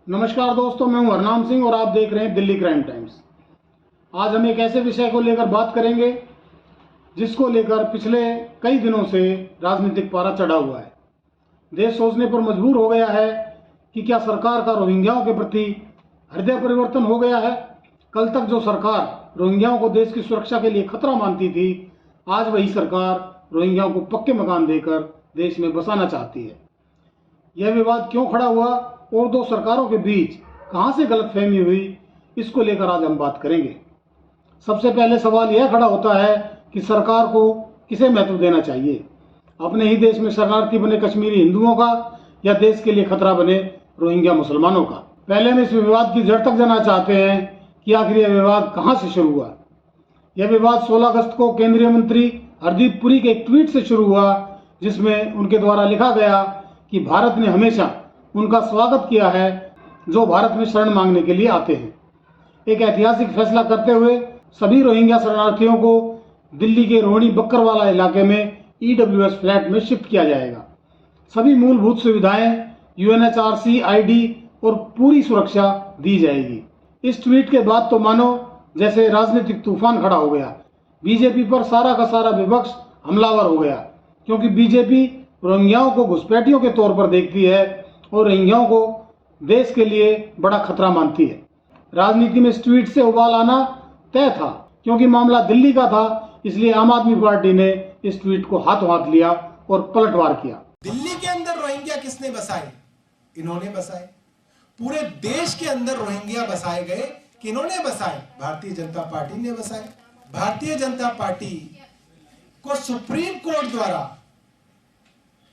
नमस्कार दोस्तों, मैं हूं हरनाम सिंह और आप देख रहे हैं दिल्ली क्राइम टाइम्स। आज हम एक ऐसे विषय को लेकर बात करेंगे जिसको लेकर पिछले कई दिनों से राजनीतिक पारा चढ़ा हुआ है। देश सोचने पर मजबूर हो गया है कि क्या सरकार का रोहिंग्याओं के प्रति हृदय परिवर्तन हो गया है। कल तक जो सरकार रोहिंग्याओं को देश की सुरक्षा के लिए खतरा मानती थी, आज वही सरकार रोहिंग्याओं को पक्के मकान देकर देश में बसाना चाहती है। यह विवाद क्यों खड़ा हुआ और दो सरकारों के बीच कहां से गलतफहमी हुई, इसको लेकर आज हम बात करेंगे। सबसे पहले सवाल यह खड़ा होता है कि सरकार को किसे महत्व देना चाहिए, अपने ही देश में शरणार्थी बने कश्मीरी हिंदुओं का या देश के लिए खतरा बने रोहिंग्या मुसलमानों का। पहले हम इस विवाद की जड़ तक जाना चाहते हैं कि आखिर यह विवाद कहां से शुरू हुआ। यह विवाद 16 अगस्त को केंद्रीय मंत्री हरदीप पुरी के एक ट्वीट से शुरू हुआ, जिसमें उनके द्वारा लिखा गया कि भारत ने हमेशा उनका स्वागत किया है जो भारत में शरण मांगने के लिए आते हैं। एक ऐतिहासिक फैसला करते हुए सभी रोहिंग्या शरणार्थियों को दिल्ली के रोहिणी बक्करवाला इलाके में ईडब्ल्यूएस फ्लैट में शिफ्ट किया जाएगा। सभी मूलभूत सुविधाएं, यूएनएचआरसी आईडी और पूरी सुरक्षा दी जाएगी। इस ट्वीट के बाद तो मानो जैसे राजनीतिक तूफान खड़ा हो गया। बीजेपी पर सारा का सारा विपक्ष हमलावर हो गया, क्योंकि बीजेपी रोहिंग्याओं को घुसपैठियों के तौर पर देखती है और रोहिंग्याओं को देश के लिए बड़ा खतरा मानती है। राजनीति में इस ट्वीट से उबाल आना तय था, क्योंकि मामला दिल्ली का था, इसलिए आम आदमी पार्टी ने इस ट्वीट को हाथों हाथ लिया और पलटवार किया। दिल्ली के अंदर रोहिंग्या किसने बसाए? इन्होंने बसाए। पूरे देश के अंदर रोहिंग्या बसाए गए, किन्होंने बसाए? भारतीय जनता पार्टी ने बसाए। भारतीय जनता पार्टी को सुप्रीम कोर्ट द्वारा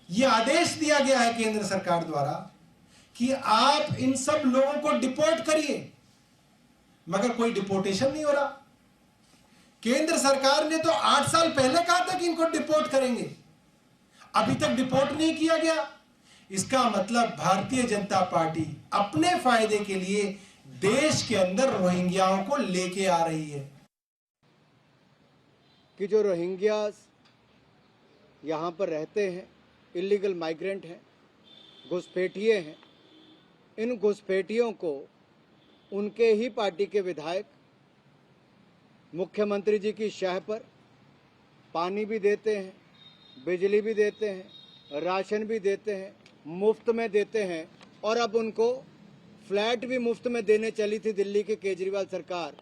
यह आदेश दिया गया है केंद्र सरकार द्वारा कि आप इन सब लोगों को डिपोर्ट करिए, मगर कोई डिपोर्टेशन नहीं हो रहा। केंद्र सरकार ने तो 8 साल पहले कहा था कि इनको डिपोर्ट करेंगे, अभी तक डिपोर्ट नहीं किया गया। इसका मतलब भारतीय जनता पार्टी अपने फायदे के लिए देश के अंदर रोहिंग्याओं को लेके आ रही है। कि जो रोहिंग्यास यहाँ पर रहते हैं, इलीगल माइग्रेंट हैं, घुसपैठिए हैं, इन घुसपैठियों को उनके ही पार्टी के विधायक मुख्यमंत्री जी की शह पर पानी भी देते हैं, बिजली भी देते हैं, राशन भी देते हैं, मुफ्त में देते हैं, और अब उनको फ्लैट भी मुफ्त में देने चली थी दिल्ली की केजरीवाल सरकार।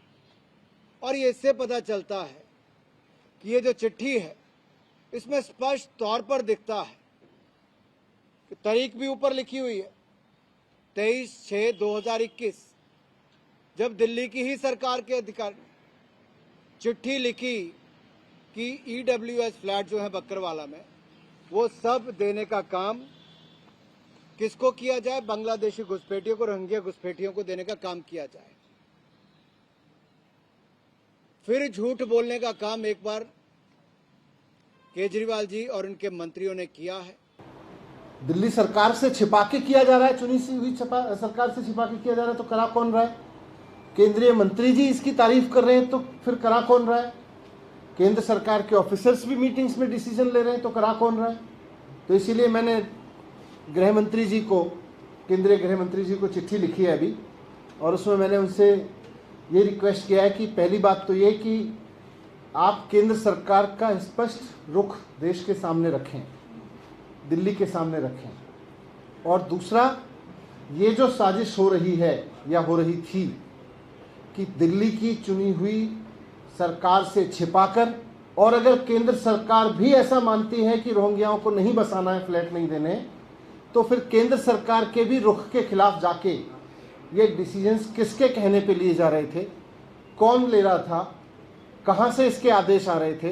और ये इससे पता चलता है कि ये जो चिट्ठी है इसमें स्पष्ट तौर पर दिखता है कि तारीख भी ऊपर लिखी हुई है 23/6/2021, जब दिल्ली की ही सरकार के अधिकारी चिट्ठी लिखी कि ईडब्ल्यूएस फ्लैट जो है बक्करवाला में, वो सब देने का काम किसको किया जाए? बांग्लादेशी घुसपैठियों को, रोहिंग्या घुसपैठियों को देने का काम किया जाए। फिर झूठ बोलने का काम एक बार केजरीवाल जी और उनके मंत्रियों ने किया है। दिल्ली सरकार से छिपा के किया जा रहा है, चुनी सी हुई सरकार से छिपा के किया जा रहा है, तो करा कौन रहा है? केंद्रीय मंत्री जी इसकी तारीफ कर रहे हैं, तो फिर करा कौन रहा है? केंद्र सरकार के ऑफिसर्स भी मीटिंग्स में डिसीजन ले रहे हैं, तो करा कौन रहा है? तो इसीलिए मैंने गृह मंत्री जी को, केंद्रीय गृह मंत्री जी को चिट्ठी लिखी है अभी, और उसमें मैंने उनसे ये रिक्वेस्ट किया है कि पहली बात तो ये कि आप केंद्र सरकार का स्पष्ट रुख देश के सामने रखें, दिल्ली के सामने रखें, और दूसरा, ये जो साजिश हो रही है या हो रही थी कि दिल्ली की चुनी हुई सरकार से छिपाकर, और अगर केंद्र सरकार भी ऐसा मानती है कि रोहिंग्याओं को नहीं बसाना है, फ्लैट नहीं देने, तो फिर केंद्र सरकार के भी रुख के खिलाफ जाके ये डिसीजंस किसके कहने पे लिए जा रहे थे, कौन ले रहा था, कहाँ से इसके आदेश आ रहे थे,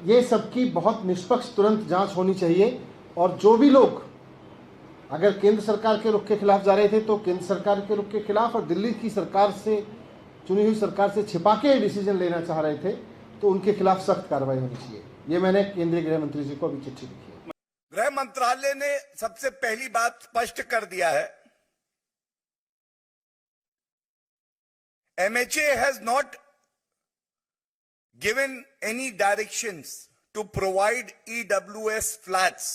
ये सबकी बहुत निष्पक्ष तुरंत जांच होनी चाहिए। और जो भी लोग अगर केंद्र सरकार के रुख के खिलाफ जा रहे थे तो केंद्र सरकार के रुख के खिलाफ, और दिल्ली की सरकार से, चुनी हुई सरकार से छिपा के डिसीजन लेना चाह रहे थे तो उनके खिलाफ सख्त कार्रवाई होनी चाहिए। ये मैंने केंद्रीय गृह मंत्री जी को अभी चिट्ठी लिखी है। गृह मंत्रालय ने सबसे पहली बात स्पष्ट कर दिया है, MHA has not given any directions to provide EWS flats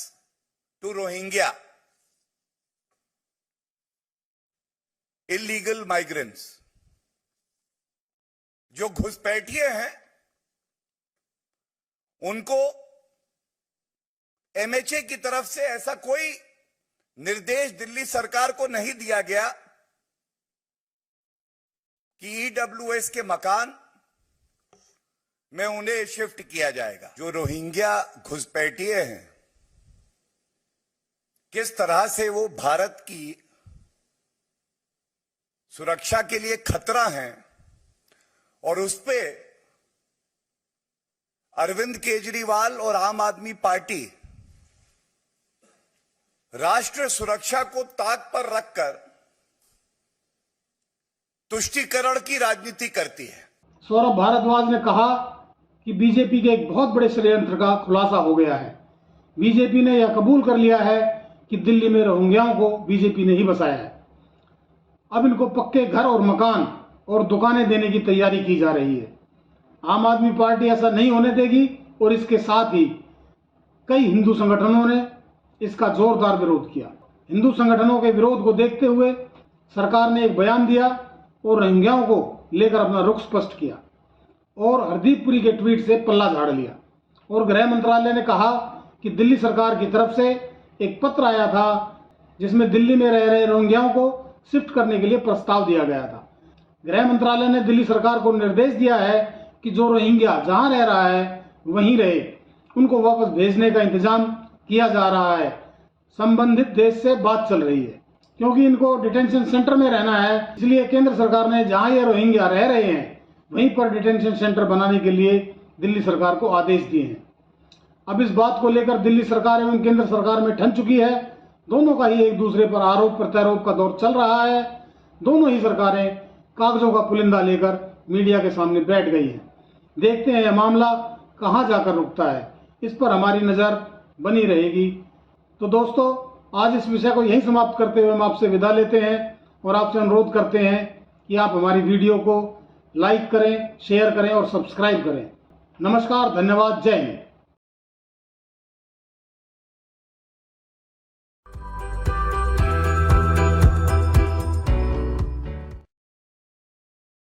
to Rohingya. illegal migrants. जो घुसपैठिए हैं उनको एमएचए की तरफ से ऐसा कोई निर्देश दिल्ली सरकार को नहीं दिया गया कि ईडब्ल्यूएस के मकान में उन्हें शिफ्ट किया जाएगा। जो रोहिंग्या घुसपैठिए हैं, किस तरह से वो भारत की सुरक्षा के लिए खतरा हैं और उस पे अरविंद केजरीवाल और आम आदमी पार्टी राष्ट्र सुरक्षा को ताक पर रखकर तुष्टीकरण की राजनीति करती है। सौरभ भारद्वाज ने कहा कि बीजेपी के एक बहुत बड़े षड्यंत्र का खुलासा हो गया है। बीजेपी ने यह कबूल कर लिया है कि दिल्ली में रोहिंग्याओं को बीजेपी ने ही बसाया है। अब इनको पक्के घर और मकान और दुकानें देने की तैयारी की जा रही है। आम आदमी पार्टी ऐसा नहीं होने देगी और इसके साथ ही कई हिंदू संगठनों ने इसका जोरदार विरोध किया। हिंदू संगठनों के विरोध को देखते हुए सरकार ने एक बयान दिया और रोहिंग्याओं को लेकर अपना रुख स्पष्ट किया और हरदीप पुरी के ट्वीट से पल्ला झाड़ लिया। और गृह मंत्रालय ने कहा कि दिल्ली सरकार की तरफ से एक पत्र आया था जिसमें दिल्ली में रह रहे रोहिंग्याओं को शिफ्ट करने के लिए प्रस्ताव दिया गया था। गृह मंत्रालय ने दिल्ली सरकार को निर्देश दिया है कि जो रोहिंग्या जहां रह रहा है वहीं रहे, उनको वापस भेजने का इंतजाम किया जा रहा है। संबंधित देश से बात चल रही है क्योंकि इनको डिटेंशन सेंटर में रहना है, इसलिए केंद्र सरकार ने जहां ये रोहिंग्या रह रहे हैं वहीं पर डिटेंशन सेंटर बनाने के लिए दिल्ली सरकार को आदेश दिए हैं। अब इस बात को लेकर दिल्ली सरकार एवं केंद्र सरकार में ठन चुकी है। दोनों का ही एक दूसरे पर आरोप प्रत्यारोप का दौर चल रहा है। दोनों ही सरकारें कागजों का पुलिंदा लेकर मीडिया के सामने बैठ गई हैं। देखते हैं यह मामला कहां जाकर रुकता है, इस पर हमारी नजर बनी रहेगी। तो दोस्तों, आज इस विषय को यहीं समाप्त करते हुए हम आपसे विदा लेते हैं और आपसे अनुरोध करते हैं कि आप हमारी वीडियो को लाइक करें, शेयर करें और सब्सक्राइब करें। नमस्कार, धन्यवाद, जय हिंद।